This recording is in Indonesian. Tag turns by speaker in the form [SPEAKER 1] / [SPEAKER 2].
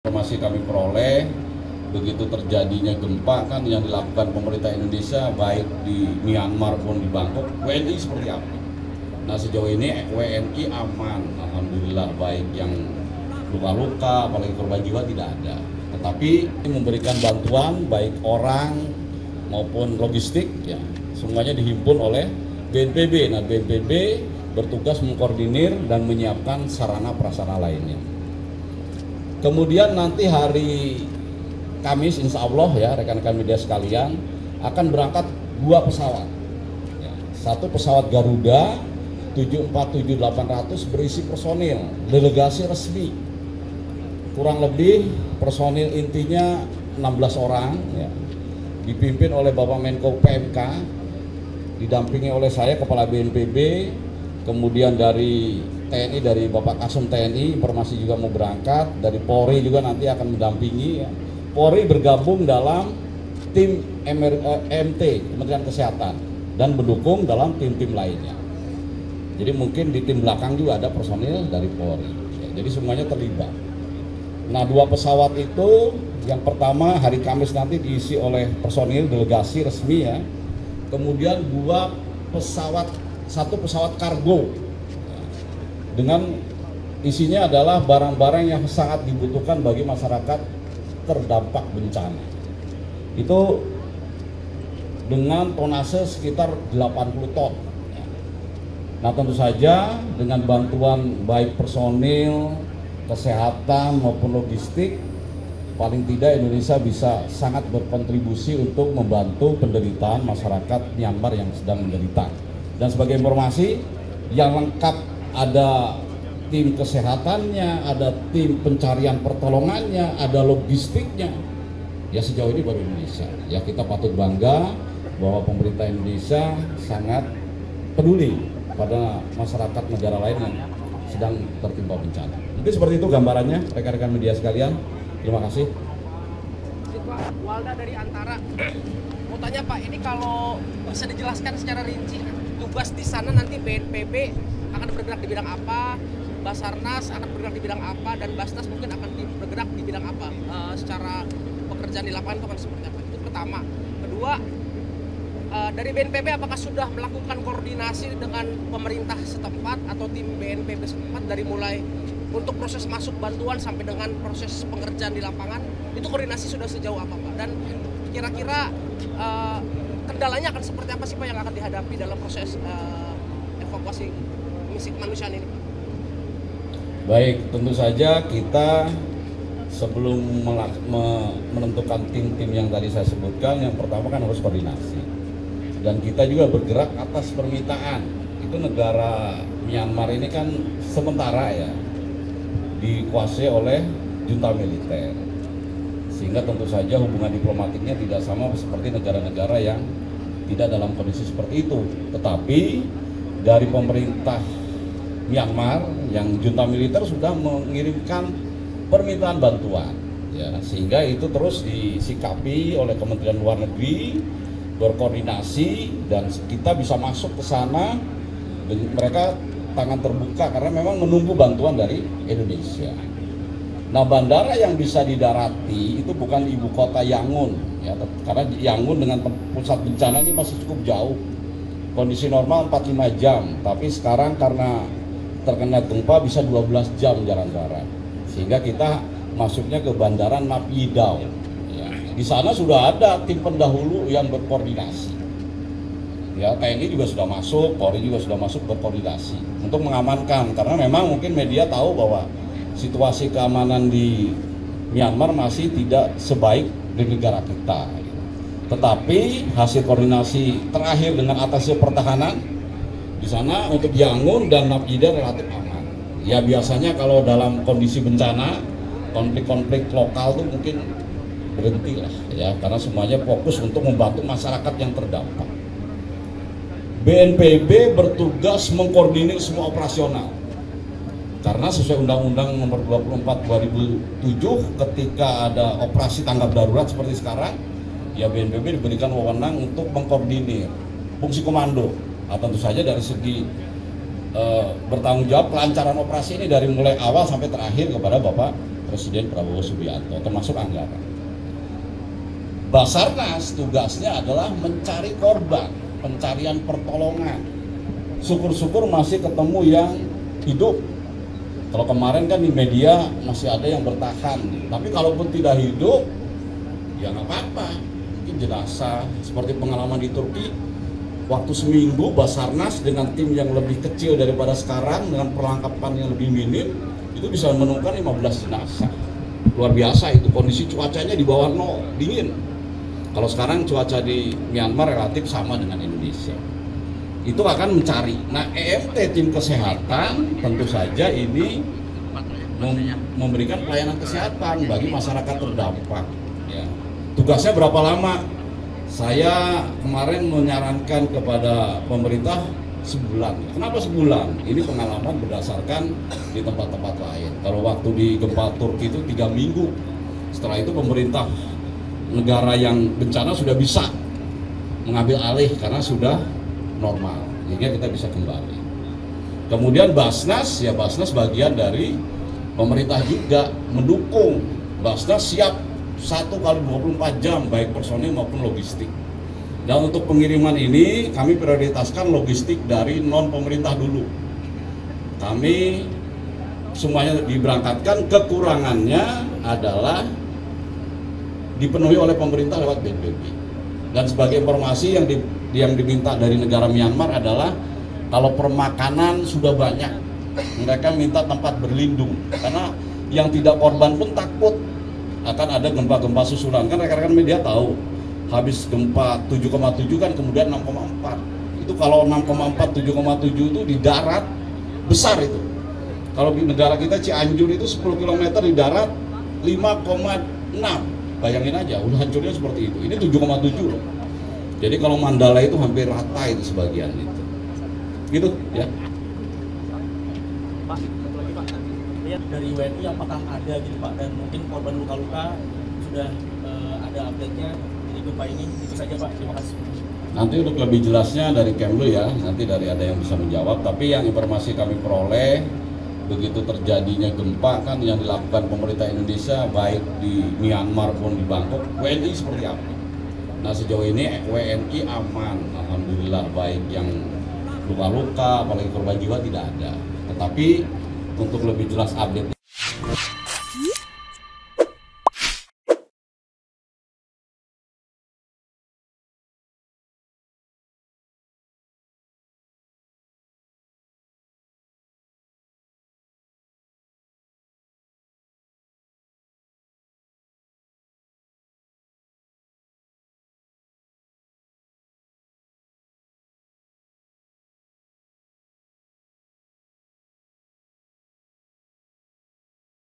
[SPEAKER 1] Informasi kami peroleh, begitu terjadinya gempa kan yang dilakukan pemerintah Indonesia baik di Myanmar maupun di Bangkok, WNI seperti apa? Nah sejauh ini WNI aman, alhamdulillah, baik yang luka-luka, apalagi korban jiwa tidak ada. Tetapi memberikan bantuan baik orang maupun logistik, ya semuanya dihimpun oleh BNPB. Nah BNPB bertugas mengkoordinir dan menyiapkan sarana prasarana lainnya. Kemudian nanti hari Kamis insya Allah ya rekan-rekan media sekalian akan berangkat 2 pesawat. Satu pesawat Garuda 747-800 berisi personil delegasi resmi. Kurang lebih personil intinya 16 orang ya, dipimpin oleh Bapak Menko PMK, didampingi oleh saya Kepala BNPB, kemudian dari TNI, dari Bapak Kasum TNI, informasi juga mau berangkat, dari Polri juga nanti akan mendampingi ya. Polri bergabung dalam tim MT, Kementerian Kesehatan, dan mendukung dalam tim-tim lainnya. Jadi mungkin di tim belakang juga ada personil dari Polri ya, jadi semuanya terlibat. Nah 2 pesawat itu, yang pertama hari Kamis nanti diisi oleh personil delegasi resmi ya, kemudian 2 pesawat, 1 pesawat kargo dengan isinya adalah barang-barang yang sangat dibutuhkan bagi masyarakat terdampak bencana. Itu dengan tonase sekitar 80 ton. Nah tentu saja dengan bantuan baik personil, kesehatan maupun logistik, paling tidak Indonesia bisa sangat berkontribusi untuk membantu penderitaan masyarakat Myanmar yang sedang menderita. Dan sebagai informasi yang lengkap, ada tim kesehatannya, ada tim pencarian pertolongannya, ada logistiknya. Ya sejauh ini baru Indonesia. Ya kita patut bangga bahwa pemerintah Indonesia sangat peduli pada masyarakat negara lain yang sedang tertimpa bencana. Mungkin seperti itu gambarannya rekan-rekan media sekalian. Terima kasih.
[SPEAKER 2] Pak Walda dari Antara, mau tanya Pak, ini kalau bisa dijelaskan secara rinci tugas di sana nanti BNPB akan bergerak di bidang apa, Basarnas akan bergerak di bidang apa, dan Basnas mungkin akan bergerak di bidang apa, secara pekerjaan di lapangan itu akan seperti apa? Itu pertama. Kedua, dari BNPB apakah sudah melakukan koordinasi dengan pemerintah setempat atau tim BNPB setempat dari mulai untuk proses masuk bantuan sampai dengan proses pengerjaan di lapangan, itu koordinasi sudah sejauh apa Pak? Dan kira-kira kendalanya akan seperti apa sih Pak yang akan dihadapi dalam proses evakuasi misi kemanusiaan ini?
[SPEAKER 1] Baik, tentu saja kita sebelum menentukan tim-tim yang tadi saya sebutkan, yang pertama kan harus koordinasi. Dan kita juga bergerak atas permintaan. Itu negara Myanmar ini kan sementara ya dikuasai oleh junta militer. Sehingga tentu saja hubungan diplomatiknya tidak sama seperti negara-negara yang tidak dalam kondisi seperti itu. Tetapi dari pemerintah Myanmar yang junta militer sudah mengirimkan permintaan bantuan ya, sehingga itu terus disikapi oleh Kementerian Luar Negeri, berkoordinasi, dan kita bisa masuk ke sana. Mereka tangan terbuka karena memang menunggu bantuan dari Indonesia. Nah bandara yang bisa didarati itu bukan ibu kota Yangon ya, karena Yangon dengan pusat bencana ini masih cukup jauh. Kondisi normal 45 jam, tapi sekarang karena terkena gempa bisa 12 jam jalan darat. Sehingga kita masuknya ke bandara Naypyidaw. Ya, di sana sudah ada tim pendahulu yang berkoordinasi. Ya, TNI juga sudah masuk, Polri juga sudah masuk berkoordinasi untuk mengamankan, karena memang mungkin media tahu bahwa situasi keamanan di Myanmar masih tidak sebaik di negara kita. Tetapi hasil koordinasi terakhir dengan atasnya pertahanan di sana untuk Yangon dan Naypyidaw relatif aman. Ya biasanya kalau dalam kondisi bencana, konflik-konflik lokal tuh mungkin berhenti lah ya, karena semuanya fokus untuk membantu masyarakat yang terdampak. BNPB bertugas mengkoordinir semua operasional. Karena sesuai Undang-Undang Nomor 24 2007, ketika ada operasi tanggap darurat seperti sekarang, ya BNPB diberikan wewenang untuk mengkoordinir fungsi komando. Nah, tentu saja dari segi bertanggung jawab kelancaran operasi ini dari mulai awal sampai terakhir kepada Bapak Presiden Prabowo Subianto, termasuk anggaran. Basarnas tugasnya adalah mencari korban, pencarian pertolongan. Syukur-syukur masih ketemu yang hidup. Kalau kemarin kan di media masih ada yang bertahan, tapi kalaupun tidak hidup, ya nggak apa-apa. Mungkin jenazah, seperti pengalaman di Turki, waktu seminggu Basarnas dengan tim yang lebih kecil daripada sekarang, dengan perlengkapan yang lebih minim, itu bisa menemukan 15 jenazah. Luar biasa itu, kondisi cuacanya di bawah 0, dingin. Kalau sekarang cuaca di Myanmar relatif sama dengan Indonesia. Itu akan mencari. Nah, EMT tim kesehatan tentu saja ini memberikan pelayanan kesehatan bagi masyarakat terdampak. Ya. Tugasnya berapa lama? Saya kemarin menyarankan kepada pemerintah sebulan. Kenapa sebulan? Ini pengalaman berdasarkan di tempat-tempat lain. Kalau waktu di gempa Turki itu 3 minggu. Setelah itu pemerintah negara yang bencana sudah bisa mengambil alih karena sudah normal, sehingga kita bisa kembali. Kemudian Basnas, ya Basnas bagian dari pemerintah juga mendukung. Basnas siap 1 kali 24 jam, baik personil maupun logistik. Dan untuk pengiriman ini kami prioritaskan logistik dari non pemerintah dulu. Kami semuanya diberangkatkan, kekurangannya adalah dipenuhi oleh pemerintah lewat BNPB. Dan sebagai informasi yang diminta dari negara Myanmar adalah kalau permakanan sudah banyak, mereka minta tempat berlindung karena yang tidak korban pun takut akan ada gempa-gempa susulan. Kan rekan-rekan media tahu, habis gempa 7,7 kan kemudian 6,4. Itu kalau 6,4 7,7 itu di darat besar itu. Kalau di negara kita Cianjur itu 10 km di darat 5,6. Bayangin aja, udah hancurnya seperti itu. Ini 7,7 loh. Jadi kalau Mandala itu hampir rata itu sebagian itu. Gitu ya.
[SPEAKER 3] Pak, satu lagi Pak. Lihat dari WNI apakah ada gitu Pak, dan mungkin korban luka-luka sudah ada update-nya di gempa ini. Itu saja Pak. Terima kasih.
[SPEAKER 1] Nanti untuk lebih jelasnya dari Kemlu ya, nanti dari ada yang bisa menjawab. Tapi yang informasi kami peroleh, begitu terjadinya gempa kan yang dilakukan pemerintah Indonesia baik di Myanmar maupun di Bangkok, WNI seperti apa? Nah sejauh ini WNI aman, alhamdulillah, baik yang luka-luka, apalagi korban jiwa tidak ada. Tetapi untuk lebih jelas update